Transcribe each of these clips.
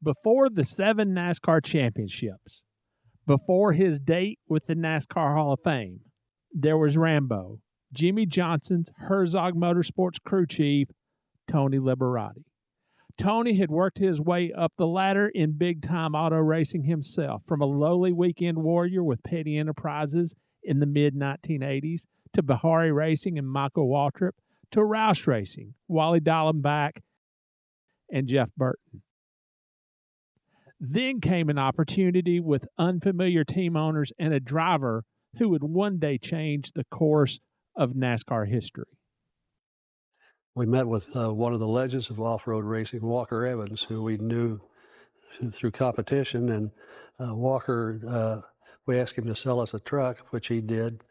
Before the 7 NASCAR championships, before his date with the NASCAR Hall of Fame, there was Rambo, Jimmie Johnson's Herzog Motorsports crew chief, Tony Liberati. Tony had worked his way up the ladder in big-time auto racing himself, from a lowly weekend warrior with Petty Enterprises in the mid-1980s, to Bahari Racing and Michael Waltrip, to Roush Racing, Wally Dallenbach, and Jeff Burton. Then came an opportunity with unfamiliar team owners and a driver who would one day change the course of NASCAR history. We met with one of the legends of off-road racing, Walker Evans, who we knew through competition. And Walker, we asked him to sell us a truck, which he did,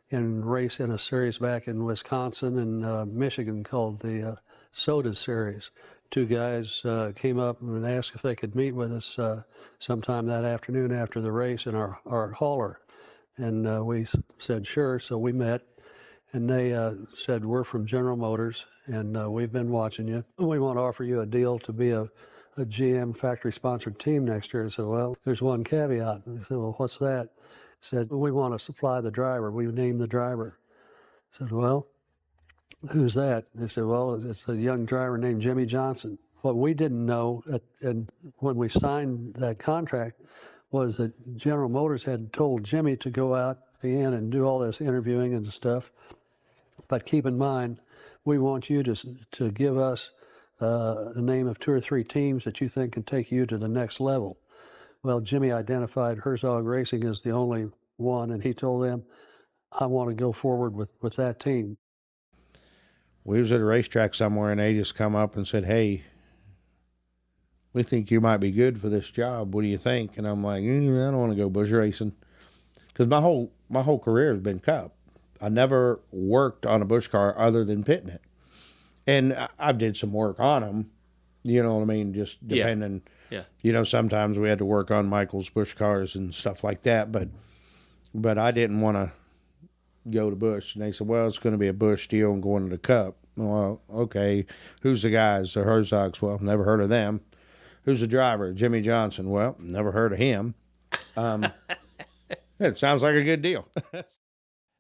and race in a series back in Wisconsin and Michigan called the Soda Series. 2 guys came up and asked if they could meet with us sometime that afternoon after the race in our hauler. And we said, sure, so we met. And they said, we're from General Motors, and we've been watching you. We want to offer you a deal to be a GM factory-sponsored team next year. I said, well, there's one caveat. And they said, well, what's that? I said, we want to supply the driver. We named the driver. I said, well, who's that? They said, well, it's a young driver named Jimmie Johnson. What we didn't know, and when we signed that contract, was that General Motors had told Jimmie to go out and do all this interviewing and stuff. But keep in mind, we want you to give us the name of 2 or 3 teams that you think can take you to the next level. Well, Jimmie identified Herzog Racing as the only one, and he told them, I want to go forward with that team. We was at a racetrack somewhere, and they just come up and said, hey, we think you might be good for this job. What do you think? And I'm like, I don't want to go bush racing. Because my whole career has been Cup. I never worked on a bush car other than pitting it. And I did some work on them, you know what I mean, just depending. Yeah. You know, sometimes we had to work on Michael's bush cars and stuff like that, but I didn't want to go to bush. And they said, well, it's going to be a bush deal and going to the Cup. Well, okay, who's the guys? The Herzogs? Well, never heard of them. Who's the driver? Jimmie Johnson. Well, never heard of him. It sounds like a good deal.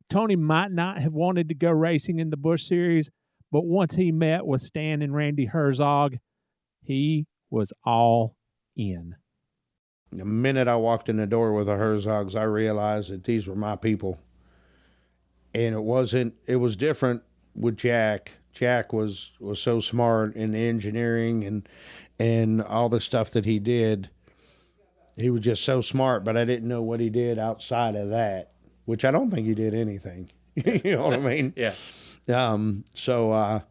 Tony might not have wanted to go racing in the Busch Series, but once he met with Stan and Randy Herzog, he was all in. The minute I walked in the door with the Herzogs, I realized that these were my people. And it was different with Jack. Jack was so smart in the engineering and all the stuff that he did. He was just so smart, but I didn't know what he did outside of that, which I don't think he did anything. You know what I mean? Yeah. So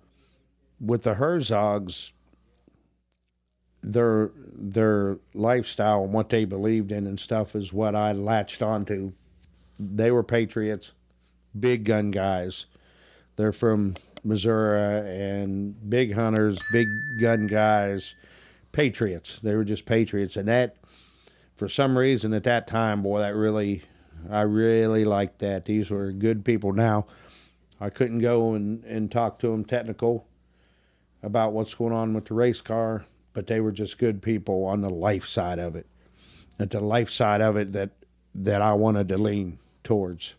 with the Herzogs, their lifestyle and what they believed in and stuff is what I latched onto. They were patriots, big gun guys. They're from Missouri and big hunters, big gun guys, patriots. They were just patriots. And that, for some reason at that time, boy, I really liked that. These were good people. Now, I couldn't go and talk to them technical about what's going on with the race car, but they were just good people on the life side of it. At the life side of it that I wanted to lean towards.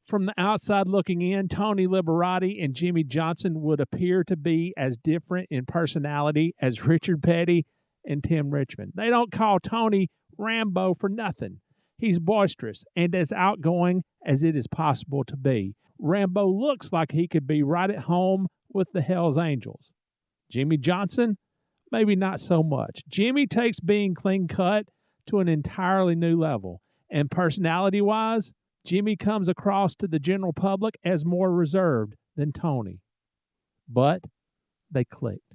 From the outside looking in, Tony Liberati and Jimmie Johnson would appear to be as different in personality as Richard Petty and Tim Richmond. They don't call Tony Rambo for nothing. He's boisterous and as outgoing as it is possible to be. Rambo looks like he could be right at home with the Hells Angels. Jimmie Johnson, maybe not so much. Jimmie takes being clean cut to an entirely new level. And personality-wise, Jimmie comes across to the general public as more reserved than Tony. But they clicked.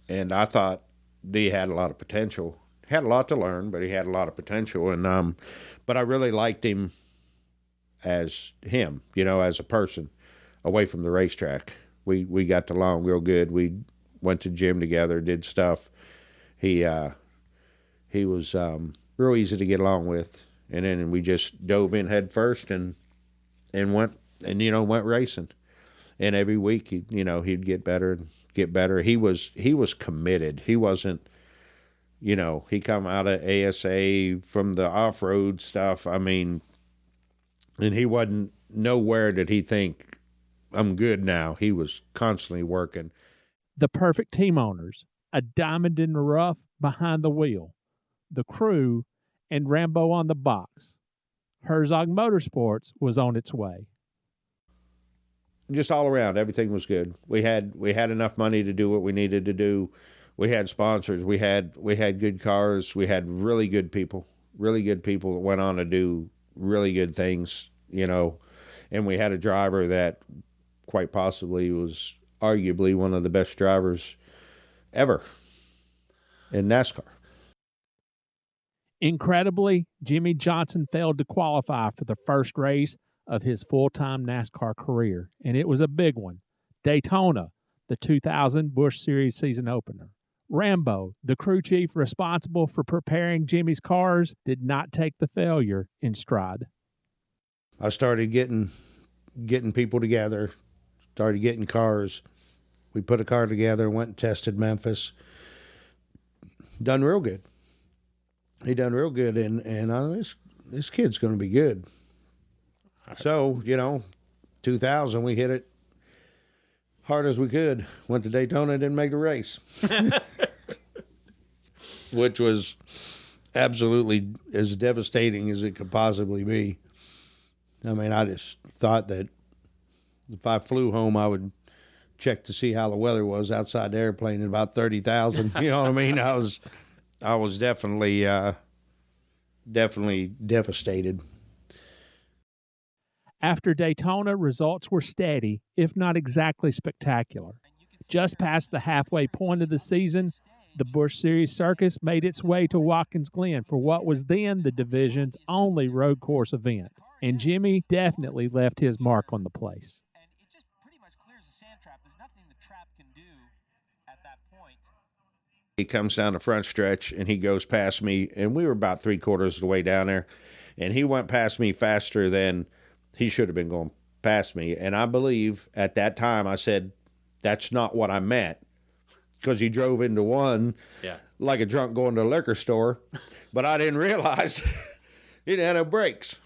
And I thought he had a lot of potential. Had a lot to learn, but he had a lot of potential. And but I really liked him as him, as a person away from the racetrack. We got along real good. We went to gym together, did stuff. He was real easy to get along with. And then we just dove in head first and went racing. And every week, he'd get better and get better. He was committed. He wasn't, he come out of ASA from the off-road stuff. I mean, and he wasn't, nowhere did he think, I'm good now. He was constantly working. The perfect team owners, a diamond in the rough behind the wheel, the crew, and Rambo on the box. Herzog Motorsports was on its way. Just all around, everything was good. We had enough money to do what we needed to do. We had sponsors. We had good cars. We had really good people that went on to do really good things, And we had a driver that quite possibly was arguably one of the best drivers ever in NASCAR. Incredibly, Jimmie Johnson failed to qualify for the first race of his full-time NASCAR career, and it was a big one. Daytona, the 2000 Busch Series season opener. Rambo, the crew chief responsible for preparing Jimmie's cars, did not take the failure in stride. I started getting people together, started getting cars. We put a car together, went and tested Memphis. Done real good. He done real good, and this kid's going to be good. So, 2000, we hit it hard as we could. Went to Daytona, didn't make the race. Which was absolutely as devastating as it could possibly be. I mean, I just thought that if I flew home, I would check to see how the weather was outside the airplane at about 30,000. You know what I mean? I was definitely devastated. After Daytona, results were steady, if not exactly spectacular. Just past the halfway point of the season, the Busch Series circus made its way to Watkins Glen for what was then the division's only road course event, and Jimmie definitely left his mark on the place. And it just pretty much clears the sand trap. There's nothing the trap can do at that point. He comes down the front stretch, and he goes past me, and we were about 3/4 of the way down there, and he went past me faster than he should have been going past me. And I believe at that time I said, that's not what I meant, because he drove into one like a drunk going to a liquor store. But I didn't realize he didn't have no brakes.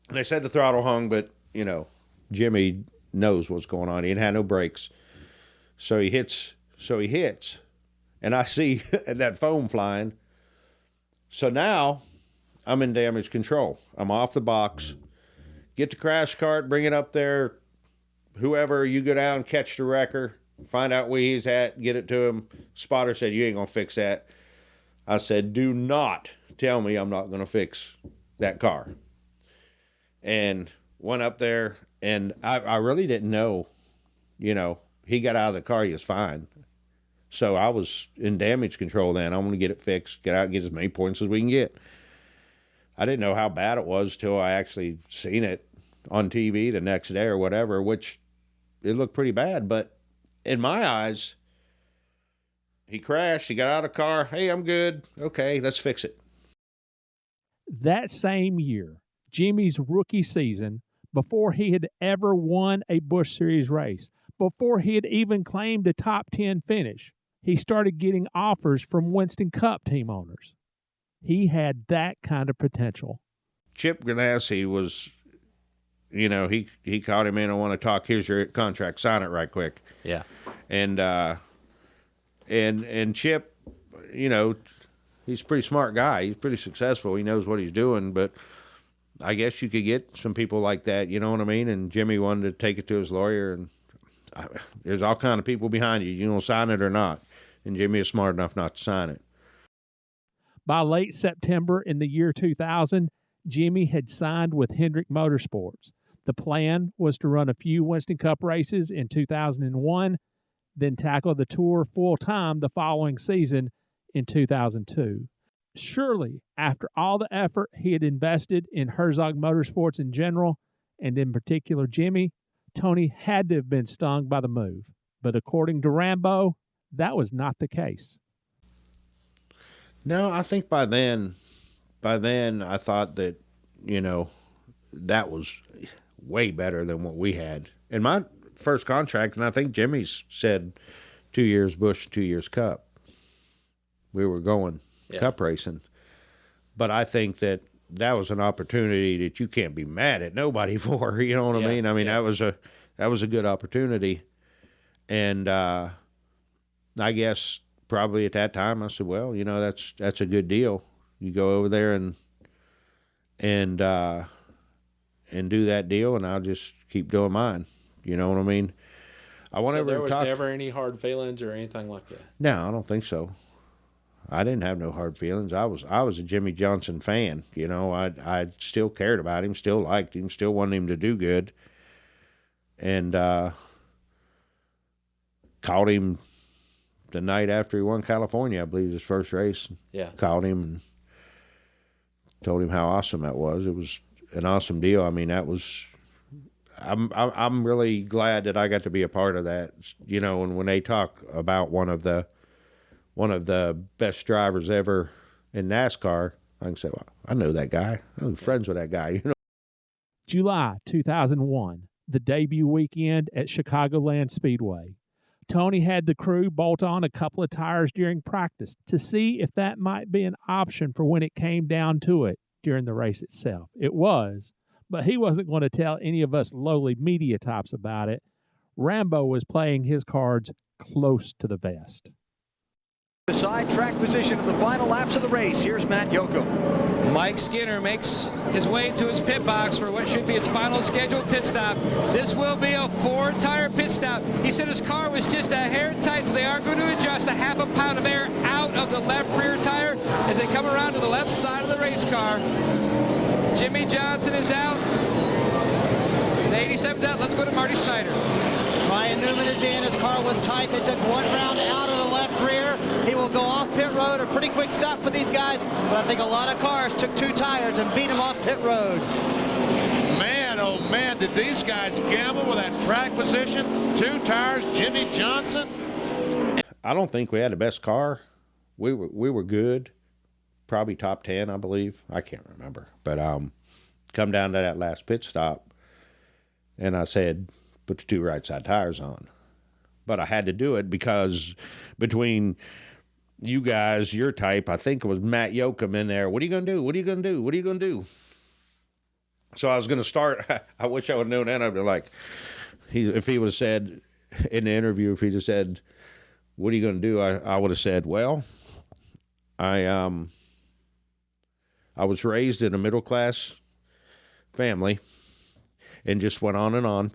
And they said the throttle hung, but, Jimmie knows what's going on. He didn't have no brakes. So he hits, and I see that foam flying. So now I'm in damage control. I'm off the box. Get the crash cart, bring it up there. Whoever, you go down, catch the wrecker, find out where he's at, get it to him. Spotter said, you ain't going to fix that. I said, do not tell me I'm not going to fix that car. And went up there, and I really didn't know, he got out of the car, he was fine. So I was in damage control then. I'm going to get it fixed, get out, get as many points as we can get. I didn't know how bad it was till I actually seen it on TV the next day or whatever, which it looked pretty bad. But in my eyes, he crashed, he got out of the car. Hey, I'm good. Okay, let's fix it. That same year, Jimmie's rookie season, before he had ever won a Busch Series race, before he had even claimed a top 10 finish, he started getting offers from Winston Cup team owners. He had that kind of potential. Chip Ganassi was, he called him in. I want to talk. Here's your contract. Sign it right quick. Yeah. And Chip, he's a pretty smart guy. He's pretty successful. He knows what he's doing. But I guess you could get some people like that. You know what I mean? And Jimmie wanted to take it to his lawyer. And there's all kind of people behind you. You don't sign it or not. And Jimmie is smart enough not to sign it. By late September in the year 2000, Jimmie had signed with Hendrick Motorsports. The plan was to run a few Winston Cup races in 2001, then tackle the tour full-time the following season in 2002. Surely, after all the effort he had invested in Herzog Motorsports in general, and in particular Jimmie, Tony had to have been stung by the move. But according to Rambo, that was not the case. No, I think by then I thought that, that was way better than what we had. And first contract, and I think Jimmie's said 2 years Busch, 2 years Cup. We were going Cup racing. But I think that was an opportunity that you can't be mad at nobody for. You know what I mean? I mean, that was a good opportunity. And I guess probably at that time I said, well, you know, that's a good deal. You go over there and do that deal, and I'll just keep doing mine. You know what I mean? So there was never any hard feelings or anything like that? No, I don't think so. I didn't have no hard feelings. I was a Jimmie Johnson fan. You know, I still cared about him, still liked him, still wanted him to do good. And called him the night after he won California, I believe, his first race. Yeah. Called him and told him how awesome that was. It was an awesome deal. I mean, that was. I'm really glad that I got to be a part of that. You know, and when they talk about one of the best drivers ever in NASCAR, I can say, well, I know that guy. I'm friends with that guy. You know. July 2001, the debut weekend at Chicagoland Speedway. Tony had the crew bolt on a couple of tires during practice to see if that might be an option for when it came down to it during the race itself. It was, but he wasn't going to tell any of us lowly media types about it. Rambo was playing his cards close to the vest. The side track position in the final laps of the race. Here's Matt Yoakum. Mike Skinner makes his way to his pit box for what should be its final scheduled pit stop. This will be a 4-tire pit stop. He said his car was just a hair tight, so they are going to adjust a half a pound of air out of the left rear tire as they come around to the left side of the race car. Jimmie Johnson is out. The 87's out. Let's go to Marty Snyder. Ryan Newman is in. His car was tight. They took one round out of the left rear. He will go off pit road. A pretty quick stop for these guys, but I think a lot of cars took 2 tires and beat him off pit road. Man, oh man, did these guys gamble with that track position? 2 tires, Jimmie Johnson. I don't think we had the best car. We were good, probably top 10, I believe. I can't remember, but come down to that last pit stop, and I said, put the 2 right side tires on. But I had to do it because between you guys, your type, I think it was Matt Yoakum in there. What are you going to do? What are you going to do? What are you going to do? So I was going to start. I wish I would have known that. I'd be like, if he would have said in the interview, if he just said, what are you going to do? I would have said, well, I was raised in a middle class family and just went on and on.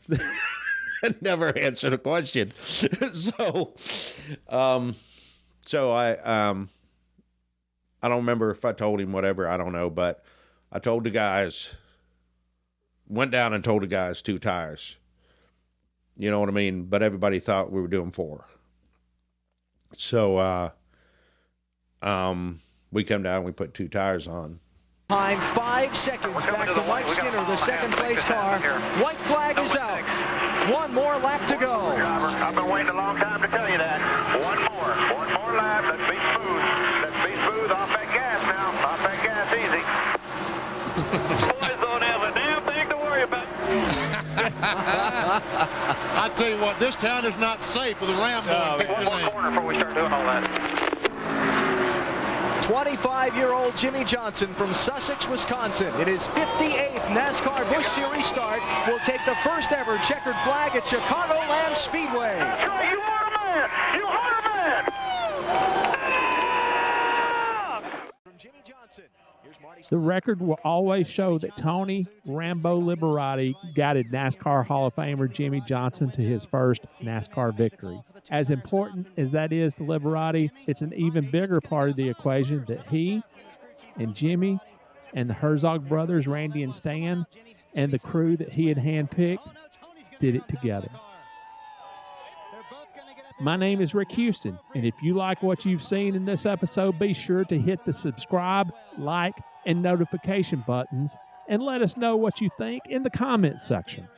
Never answered a question. So I don't remember if I told him whatever, I don't know, but I told the guys, went down and told the guys 2 tires. You know what I mean? But everybody thought we were doing 4. So we come down, we put 2 tires on. Behind 5 seconds, back to Mike Skinner, the second place car. White flag is out. 1 more lap to go. I've been waiting a long time to tell you that. One more lap. Let's be smooth. Let's be smooth off that gas now. Off that gas, easy. Boys don't have a damn thing to worry about. I tell you what, this town is not safe with a Rambo. One more corner before we start doing all that. 25-year-old Jimmie Johnson from Sussex, Wisconsin, in his 58th NASCAR Busch Series start, will take the first ever checkered flag at Chicagoland Speedway. That's right, you are a man! You are a man! From Jimmie Johnson, here's Marty. The record will always show that Tony Rambo Liberati guided NASCAR Hall of Famer Jimmie Johnson to his first NASCAR victory. As important as that is to Liberati, it's an even bigger part of the equation that he and Jimmie and the Herzog brothers, Randy and Stan, and the crew that he had handpicked did it together. My name is Rick Houston, and if you like what you've seen in this episode, be sure to hit the subscribe, like, and notification buttons, and let us know what you think in the comments section.